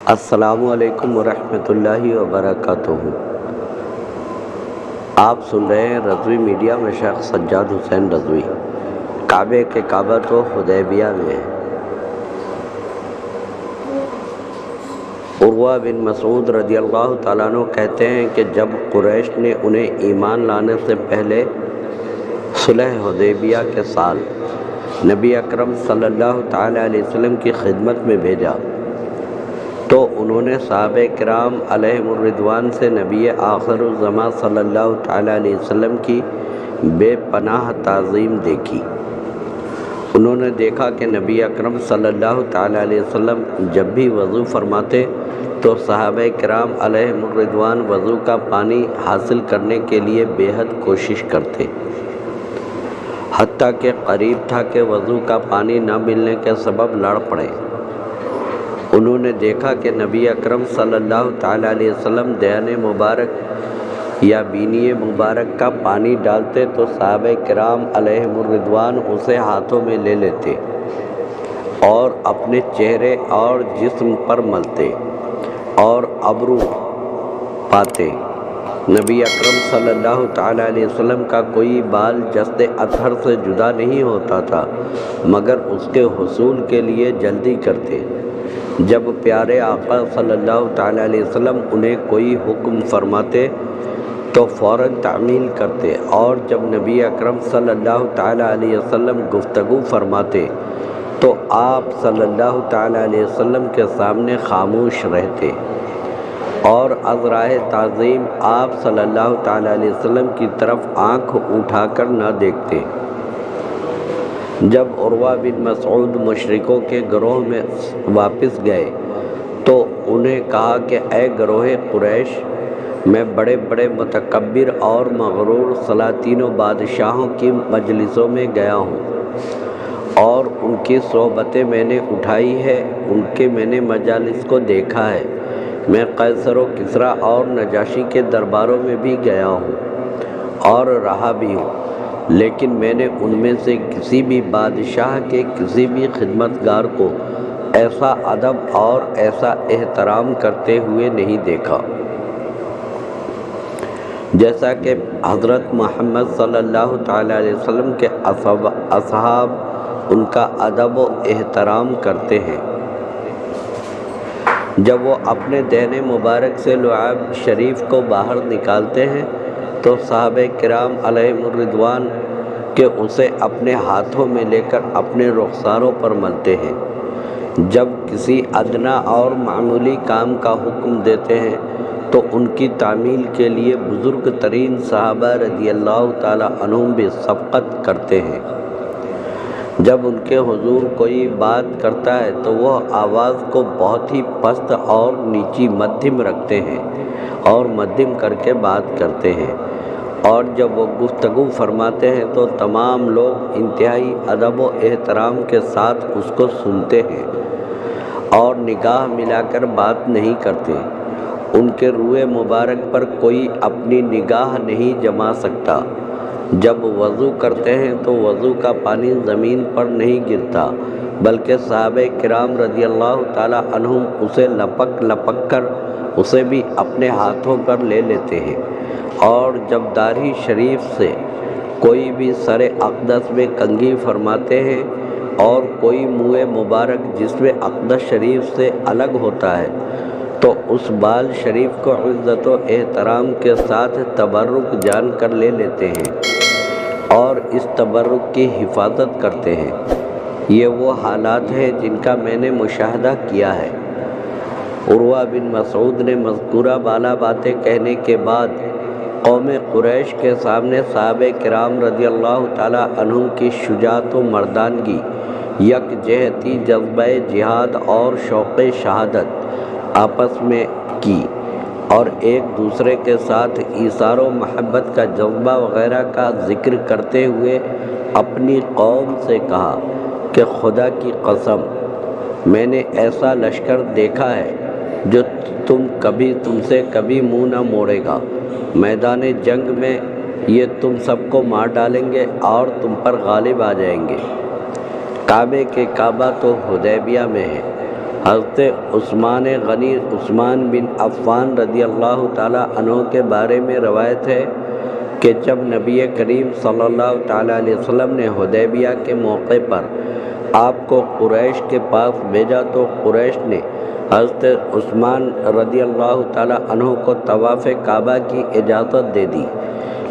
السلام علیکم ورحمۃ اللہ وبرکاتہ۔ آپ سن رہے ہیں رضوی میڈیا میں شیخ سجاد حسین رضوی۔ کعبے کے کعبہ تو حدیبیہ میں ہے۔ عروہ بن مسعود رضی اللہ تعالیٰ عنہ کہتے ہیں کہ جب قریش نے انہیں ایمان لانے سے پہلے صلح حدیبیہ کے سال نبی اکرم صلی اللہ تعالیٰ علیہ وسلم کی خدمت میں بھیجا تو انہوں نے صحابہ کرام علیہم الرضوان سے نبی آخر الزماں صلی اللہ تعالیٰ علیہ وسلم کی بے پناہ تعظیم دیکھی۔ انہوں نے دیکھا کہ نبی اکرم صلی اللہ تعالیٰ علیہ وسلم جب بھی وضو فرماتے تو صحابہ کرام علیہم الرضوان وضو کا پانی حاصل کرنے کے لیے بے حد کوشش کرتے، حتیٰ کہ قریب تھا کہ وضو کا پانی نہ ملنے کے سبب لڑ پڑے۔ انہوں نے دیکھا کہ نبی اکرم صلی اللہ تعالیٰ علیہ وسلم دہن مبارک یا بینی مبارک کا پانی ڈالتے تو صحابہ کرام علیہم الرضوان اسے ہاتھوں میں لے لیتے اور اپنے چہرے اور جسم پر ملتے اور ابرو پاتے۔ نبی اکرم صلی اللہ تعالیٰ علیہ وسلم کا کوئی بال جسد اطہر سے جدا نہیں ہوتا تھا مگر اس کے حصول کے لیے جلدی کرتے۔ جب پیارے آقا صلی اللہ تعالیٰ علیہ وسلم انہیں کوئی حکم فرماتے تو فوراً تعمیل کرتے، اور جب نبی اکرم صلی اللہ تعالیٰ علیہ وسلم گفتگو فرماتے تو آپ صلی اللہ تعالیٰ علیہ وسلم کے سامنے خاموش رہتے اور از راہ تعظیم آپ صلی اللہ تعالیٰ علیہ وسلم کی طرف آنکھ اٹھا کر نہ دیکھتے۔ جب عروہ بن مسعود مشرکوں کے گروہ میں واپس گئے تو انہیں کہا کہ اے گروہ قریش، میں بڑے بڑے متکبر اور مغرور سلاطین و بادشاہوں کی مجلسوں میں گیا ہوں اور ان کی صحبتیں میں نے اٹھائی ہے، ان کے میں نے مجالس کو دیکھا ہے۔ میں قیصر و کسریٰ اور نجاشی کے درباروں میں بھی گیا ہوں اور رہا بھی ہوں، لیکن میں نے ان میں سے کسی بھی بادشاہ کے کسی بھی خدمتگار کو ایسا ادب اور ایسا احترام کرتے ہوئے نہیں دیکھا جیسا کہ حضرت محمد صلی اللہ تعالیٰ علیہ وسلم کے اصحاب ان کا ادب و احترام کرتے ہیں۔ جب وہ اپنے دہن مبارک سے لعاب شریف کو باہر نکالتے ہیں تو صحابہ کرام علیہم الرضوان کہ اسے اپنے ہاتھوں میں لے کر اپنے رخساروں پر ملتے ہیں۔ جب کسی ادنا اور معمولی کام کا حکم دیتے ہیں تو ان کی تعمیل کے لیے بزرگ ترین صحابہ رضی اللہ تعالیٰ عنہم بھی سبقت کرتے ہیں۔ جب ان کے حضور کوئی بات کرتا ہے تو وہ آواز کو بہت ہی پست اور نیچی مدھم رکھتے ہیں اور مدھم کر کے بات کرتے ہیں، اور جب وہ گفتگو فرماتے ہیں تو تمام لوگ انتہائی ادب و احترام کے ساتھ اس کو سنتے ہیں اور نگاہ ملا کر بات نہیں کرتے۔ ان کے روئے مبارک پر کوئی اپنی نگاہ نہیں جما سکتا۔ جب وضو کرتے ہیں تو وضو کا پانی زمین پر نہیں گرتا بلکہ صحابہ کرام رضی اللہ تعالیٰ عنہم اسے لپک لپک کر اسے بھی اپنے ہاتھوں پر لے لیتے ہیں، اور جب داڑھی شریف سے کوئی بھی سر اقدس میں کنگھی فرماتے ہیں اور کوئی منہ مبارک جس میں اقدس شریف سے الگ ہوتا ہے تو اس بال شریف کو عزت و احترام کے ساتھ تبرک جان کر لے لیتے ہیں اور اس تبرک کی حفاظت کرتے ہیں۔ یہ وہ حالات ہیں جن کا میں نے مشاہدہ کیا ہے۔ عروہ بن مسعود نے مذکورہ بالا باتیں کہنے کے بعد قوم قریش کے سامنے صحابہ کرام رضی اللہ تعالیٰ عنہم کی شجاعت و مردانگی، یکجہتی، جذبہ جہاد اور شوق شہادت آپس میں کی اور ایک دوسرے کے ساتھ ایثار و محبت کا جذبہ وغیرہ کا ذکر کرتے ہوئے اپنی قوم سے کہا کہ خدا کی قسم، میں نے ایسا لشکر دیکھا ہے جو تم سے کبھی منہ نہ موڑے گا۔ میدان جنگ میں یہ تم سب کو مار ڈالیں گے اور تم پر غالب آ جائیں گے۔ کعبے کے کعبہ تو حدیبیہ میں ہے حضرت عثمان بن عفان رضی اللہ تعالیٰ عنہ کے بارے میں روایت ہے کہ جب نبی کریم صلی اللہ تعالیٰ علیہ وسلم نے حدیبیہ کے موقع پر آپ کو قریش کے پاس بھیجا تو قریش نے حضرت عثمان رضی اللہ تعالیٰ عنہ کو طواف کعبہ کی اجازت دے دی،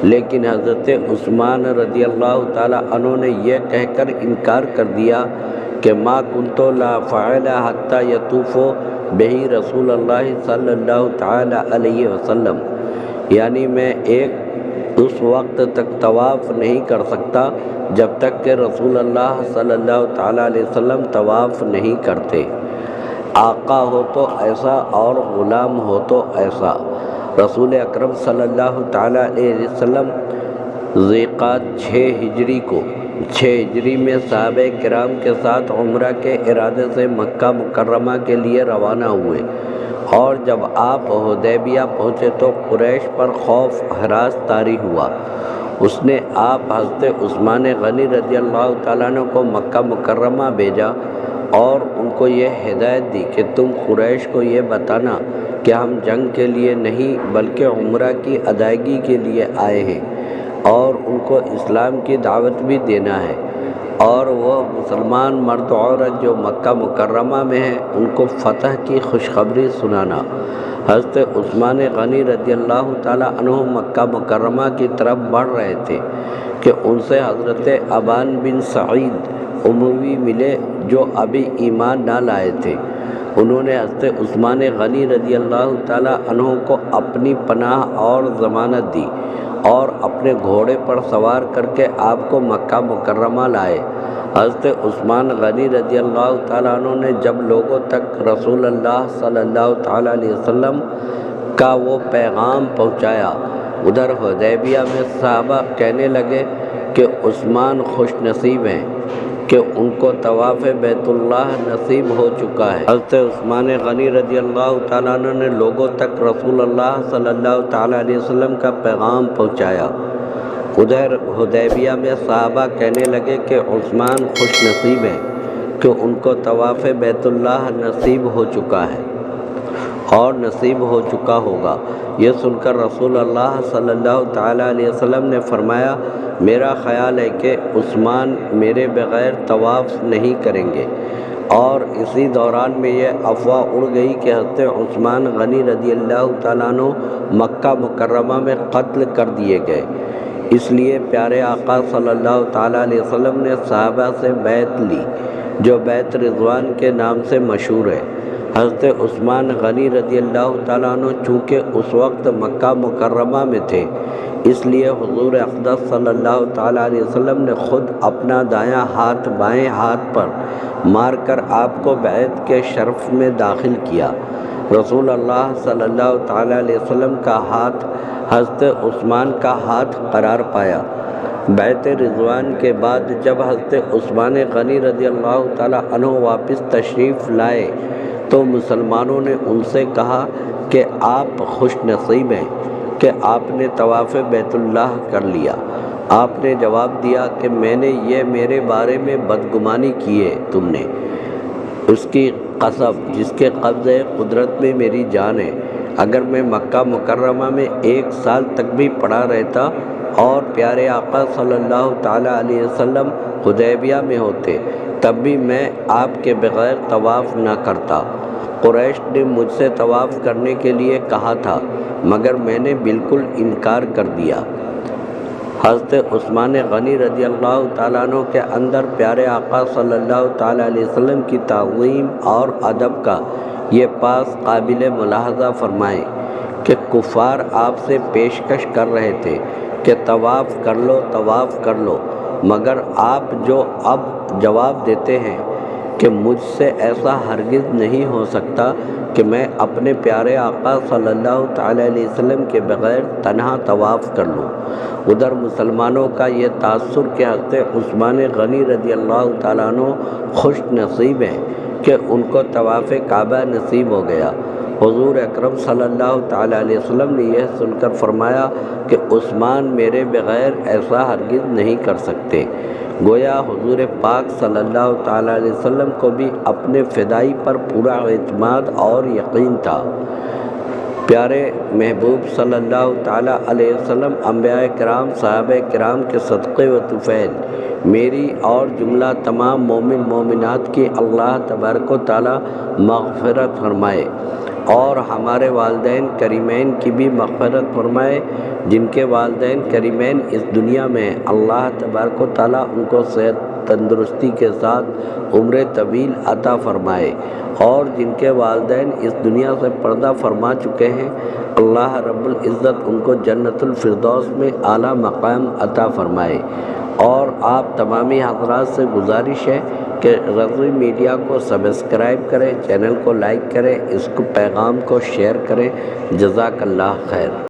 لیکن حضرت عثمان رضی اللہ تعالیٰ عنہ نے یہ کہہ کر انکار کر دیا کہ ما کنت لا فعل حتی یطوف بہی رسول اللہ صلی اللہ تعالیٰ علیہ وسلم، یعنی میں اس وقت تک طواف نہیں کر سکتا جب تک کہ رسول اللہ صلی اللہ تعالیٰ علیہ وسلم طواف نہیں کرتے۔ آقا ہو تو ایسا اور غلام ہو تو ایسا۔ رسول اکرم صلی اللہ تعالیٰ علیہ وسلم ذیقعد 6 ہجری میں صحابہ کرام کے ساتھ عمرہ کے ارادے سے مکہ مکرمہ کے لیے روانہ ہوئے، اور جب آپ حدیبیہ پہنچے تو قریش پر خوف ہراس طاری ہوا۔ اس نے آپ حضرت عثمان غنی رضی اللہ تعالیٰ عنہ کو مکہ مکرمہ بھیجا اور ان کو یہ ہدایت دی کہ تم قریش کو یہ بتانا کہ ہم جنگ کے لیے نہیں بلکہ عمرہ کی ادائیگی کے لیے آئے ہیں، اور ان کو اسلام کی دعوت بھی دینا ہے، اور وہ مسلمان مرد و عورت جو مکہ مکرمہ میں ہیں ان کو فتح کی خوشخبری سنانا۔ حضرت عثمان غنی رضی اللہ تعالیٰ عنہ مکہ مکرمہ کی طرف بڑھ رہے تھے کہ ان سے حضرت ابان بن سعید اموی ملے جو ابھی ایمان نہ لائے تھے۔ انہوں نے حضرت عثمان غنی رضی اللہ تعالیٰ عنہ کو اپنی پناہ اور ضمانت دی اور اپنے گھوڑے پر سوار کر کے آپ کو مکہ مکرمہ لائے۔ حضرت عثمان غنی رضی اللہ تعالیٰ عنہ نے جب لوگوں تک رسول اللہ صلی اللہ تعالیٰ علیہ وسلم کا وہ پیغام پہنچایا، ادھر حدیبیہ میں صحابہ کہنے لگے کہ عثمان خوش نصیب ہیں کہ ان کو طواف بیت اللہ نصیب ہو چکا ہے۔ حضرت عثمان غنی رضی اللہ تعالیٰ عنہ نے لوگوں تک رسول اللہ صلی اللہ تعالیٰ علیہ وسلم کا پیغام پہنچایا۔ ادھر حدیبیہ میں صحابہ کہنے لگے کہ عثمان خوش نصیب ہیں کہ ان کو طواف بیت اللہ نصیب ہو چکا ہے اور نصیب ہو چکا ہوگا۔ یہ سن کر رسول اللہ صلی اللہ تعالیٰ علیہ وسلم نے فرمایا، میرا خیال ہے کہ عثمان میرے بغیر طواف نہیں کریں گے، اور اسی دوران میں یہ افواہ اڑ گئی کہ حضرت عثمان غنی رضی اللہ تعالیٰ عنہ مکہ مکرمہ میں قتل کر دیے گئے۔ اس لیے پیارے آقا صلی اللہ تعالیٰ علیہ وسلم نے صحابہ سے بیعت لی جو بیعت رضوان کے نام سے مشہور ہے۔ حضرت عثمان غنی رضی اللہ تعالیٰ عنہ چونکہ اس وقت مکہ مکرمہ میں تھے، اس لیے حضور اقدس صلی اللہ تعالیٰ علیہ وسلم نے خود اپنا دایاں ہاتھ بائیں ہاتھ پر مار کر آپ کو بیعت کے شرف میں داخل کیا۔ رسول اللہ صلی اللہ تعالیٰ علیہ وسلم کا ہاتھ حضرت عثمان کا ہاتھ قرار پایا۔ بیعت رضوان کے بعد جب حضرت عثمان غنی رضی اللہ تعالیٰ عنہ واپس تشریف لائے تو مسلمانوں نے ان سے کہا کہ آپ خوش نصیب ہیں کہ آپ نے طواف بیت اللہ کر لیا۔ آپ نے جواب دیا کہ میں نے یہ میرے بارے میں بدگمانی کی ہے تم نے، اس کی قسم جس کے قبضے قدرت میں میری جان ہے، اگر میں مکہ مکرمہ میں 1 سال تک بھی پڑا رہتا اور پیارے آقا صلی اللہ تعالیٰ علیہ وسلم حدیبیہ میں ہوتے تب بھی میں آپ کے بغیر طواف نہ کرتا۔ قریش نے مجھ سے طواف کرنے کے لیے کہا تھا مگر میں نے بالکل انکار کر دیا۔ حضرت عثمان غنی رضی اللہ تعالیٰ عنہ کے اندر پیارے آقا صلی اللہ تعالیٰ علیہ وسلم کی تعظیم اور ادب کا یہ پاس قابل ملاحظہ فرمائیں کہ کفار آپ سے پیشکش کر رہے تھے کہ طواف کر لو، مگر آپ جو اب جواب دیتے ہیں کہ مجھ سے ایسا ہرگز نہیں ہو سکتا کہ میں اپنے پیارے آقا صلی اللہ تعالیٰ علیہ وسلم کے بغیر تنہا طواف کر لوں۔ ادھر مسلمانوں کا یہ تاثر کہ حضرت عثمان غنی رضی اللہ تعالیٰ عنہ خوش نصیب ہیں کہ ان کو طواف کعبہ نصیب ہو گیا، حضور اکرم صلی اللہ تعالیٰ علیہ وسلم نے یہ سن کر فرمایا کہ عثمان میرے بغیر ایسا ہرگز نہیں کر سکتے۔ گویا حضور پاک صلی اللہ تعالیٰ علیہ وسلم کو بھی اپنے فدائی پر پورا اعتماد اور یقین تھا۔ پیارے محبوب صلی اللہ تعالیٰ علیہ وسلم، انبیاء کرام، صحابہ کرام کے صدقے و طفیل میری اور جملہ تمام مومن مومنات کی اللہ تبارک و تعالیٰ مغفرت فرمائے، اور ہمارے والدین کریمین کی بھی مغفرت فرمائے، جن کے والدین کریمین اس دنیا میں اللہ تبارک و تعالیٰ ان کو صحت تندرستی کے ساتھ عمر طویل عطا فرمائے، اور جن کے والدین اس دنیا سے پردہ فرما چکے ہیں، اللہ رب العزت ان کو جنت الفردوس میں اعلیٰ مقام عطا فرمائے۔ اور آپ تمامی حضرات سے گزارش ہے کہ رضوی میڈیا کو سبسکرائب کریں، چینل کو لائک کریں، اس کو پیغام کو شیئر کریں۔ جزاک اللہ خیر۔